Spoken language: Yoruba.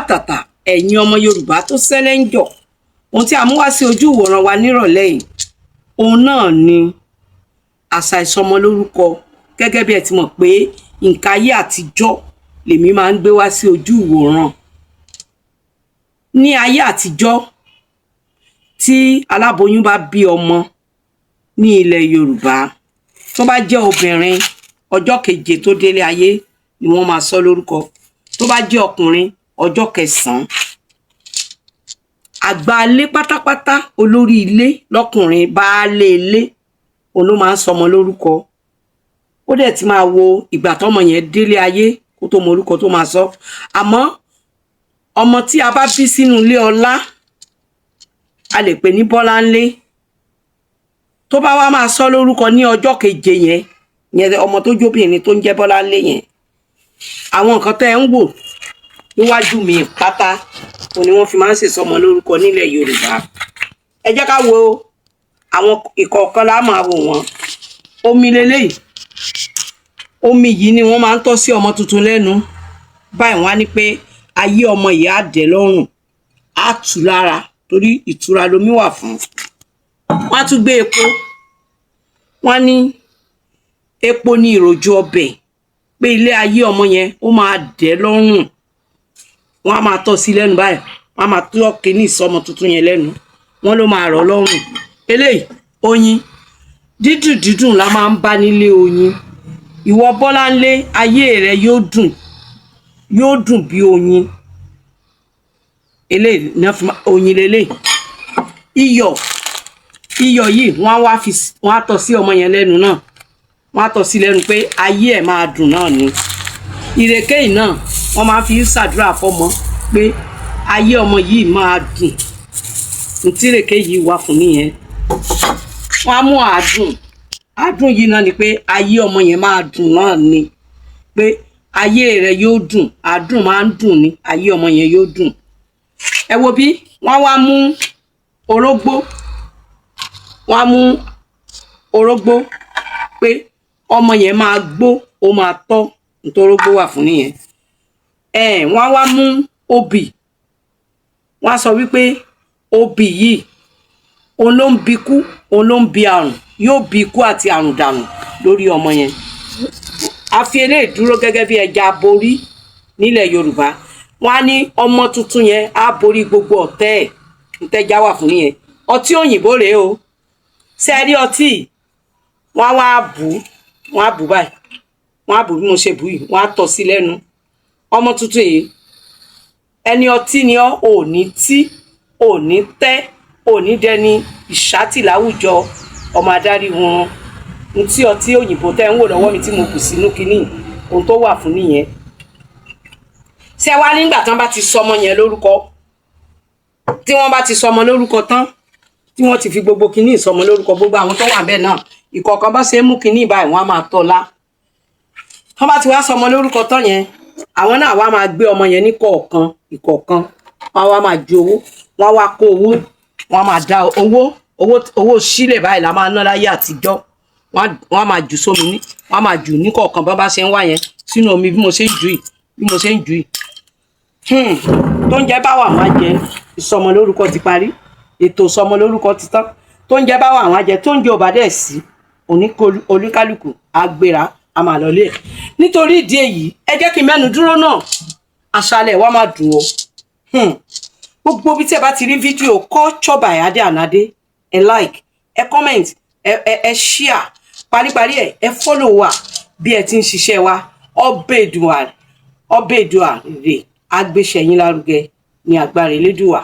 àtàtà ẹ̀yin ọmọ Yorùbá tó sẹ́lẹ̀ ń jọ ohun tí a mú wá sí ojú ìwòran wa nírọ̀lẹ́ yìí òun náà ni àṣà ìsọmọlórúkọ gẹ́gẹ́ bí ẹ ti mọ̀ pé nǹkan ayé àtijọ́ lèmi máa ń gbé wá sí ojú ìwòran. Ní ayé àtijọ́ tí aláboyún bá bí ọmọ ní ilẹ̀ Yorùbá tó bá jẹ́ obìnrin ọjọ́ keje tó délé ayé ni wọ́n máa sọ lórúkọ, tó bá jẹ́ ọkùnrin ọjọ́ kẹsàn-án. Àgbà ilé pátápátá olórí ilé lọ́kùnrin baálé ilé òun ló máa ń sọmọ lórúkọ. Ó dẹ̀ ti máa wo ìgbà tọ́mọ yẹn délé ayé kó tó mọ orúkọ tó máa sọ. Àmọ́ ọmọ tí a bá bí sínú ilé ọlá a lè pè ní Bọ́láńlé. Tó bá wá máa sọ lórúkọ ní ọjọ́ keje yẹn ọmọ tó jóbìnrin tó ń jẹ́ Bọ́láńlé yẹn, àwọn nǹkan tẹ́ ń wò níwájú mi pátá òun ni wọ́n fi máa ń ṣèsọmọ lórúkọ nílẹ̀ Yorùbá. Ẹ jẹ́ ká wo àwọn ìkọ̀ọ̀kan la máa wò wọ́n. Omi leléyìí, omi yìí ni wọ́n máa ń tọ́ sí ọmọ tuntun lẹ́nu. Báyìí wọ́n á ní pé ayé ọmọ yìí á dẹ̀ lọ́rùn, á tù lára torí ìtura lomi wà fún. Wọ́n á tún gbé epo, wọ́n ní epo ní ìròjú ọbẹ̀, pé ilé ayé ọmọ yẹn ó máa dẹ̀ lọ́rùn. Wọ́n á máa tọ́ sí lẹ́nu báyìí, wọ́n á máa tọ́ kíní ìsọmọ tuntun yẹn lẹ́nu, wọ́n ló máa rọ̀ lọ́rùn. Eléyìí oyin, dídùn dídùn la máa ń bá nílé oyin. Ìwọ Bọ́láńlé, ayé rẹ yóò dùn bí oyin. Eléyìí náà fi oyin leléyìí. Iyọ̀ yìí wọ́n á tọ́ sí ọmọ yẹn lẹ́nu náà, wọ́n á tọ́ sí lẹ́nu pé ayé ẹ̀ máa dùn náà ni. Ìrèké yìí náà wọ́n máa fi ṣàdúrà fọ́mọ pé ayé ọmọ yìí máa dùn. Ntí ìrèké yìí wà fún nìyẹn. Wọ́n á mú àádùn yìí náà ni pé ayé ọmọ yẹn máa dùn náà ni, pé ayé rẹ yóò dùn, àádùn máa ń dùn ni, ayé ọmọ yẹn yóò dùn. Ẹ wo bí wọ́n wá mú orógbó, wọ́n á mú orógbó pé ọmọ yẹn máa gbó, ó máa tọ́, nítorí orógbó wà fún nìyẹn. Wọ́n á wá mú obì, wọ́n á sọ wípé obì yìí òun ló ń bi ikú, òun ló ń bi àrùn, yóò bi ikú àti àrùn dànù lórí ọmọ yẹn. A fi eléyìí dúró gẹ́gẹ́ bí ẹja aborí nílẹ̀ Yorùbá. Wọ́n á ní ọmọ tuntun yẹn á borí gbogbo ọ̀tẹ̀ ẹ̀, ntẹ́já wà fún nìyẹn. Ọtí òyìnbó rèé o, ṣé ẹ rí ọtí wọ́n á wá bù báyìí, wọ́n á bù bí mo ṣe bù yìí, wọ́n á tọ́ sí lẹ́nu. Ọmọ tuntun yìí, ẹni ọtí ni ọ́, ò ní tí, ò ní tẹ́, ò ní dẹni ìṣátì láwùjọ ọmọ adarí wọn. Ntí ọtí òyìnbó tẹ́ ń wò lọ́wọ́ mi tí mo kù sínú kinní ohun tó wà fún nìyẹn. Ṣé wá nígbà tán bá ti sọmọ yẹn lórúkọ, tí wọ́n bá ti sọmọ lórúkọ tán, tí wọ́n ti fi gbogbo kinní ìsọmọ lórúkọ, gbogbo àwọn tó wà bẹ́ẹ̀ náà ìkọ̀ọ̀kan bá ṣe mú kinní báyìí wọ́n á máa tọ́lá. Wọ́n bá ti wá sọmọ lórúkọ tán yẹn, àwọn náà wá máa gbé ọmọ yẹn ní ìkọ̀ọ̀kan, wọ́n wá máa ju owó, wọ́n wá kó owó, wọ́n máa dá owó sílẹ̀ báyìí la máa ná láyé àtijọ́. Wọ́n máa jù sómi ní, wọ́n máa jù ní kọ̀ọ̀kan bá ṣe ń wá yẹn sínú omi bí mo ṣe ń jù yìí. Tó ń jẹ́ báwa àwọn àjẹ ìsọmọ lórúkọ ti parí, ètò ìsọmọ lórúkọ ti tán. Tó ń jẹ́ báwa àwọn àjẹ tó ń jẹ́ ọba dẹ̀ sí oníkálùkù agbéra a máa lọ lé ẹ̀. Nítorí ìdí èyí ẹ jẹ́ kí n mẹ́nu dúró náà, àṣálẹ́ wa máa dùn o. Gbogbo bí tí ẹ bá ti rí fídíò Culture by Ade and Ade, ẹ like, ẹ comment, ẹ share, paríparí ẹ follow wa bí ẹ ti ń ṣiṣẹ́ wa. Ọbẹ̀ Èdùà rè agbéṣẹ́yìn lárugẹ ní agbára Elédùà.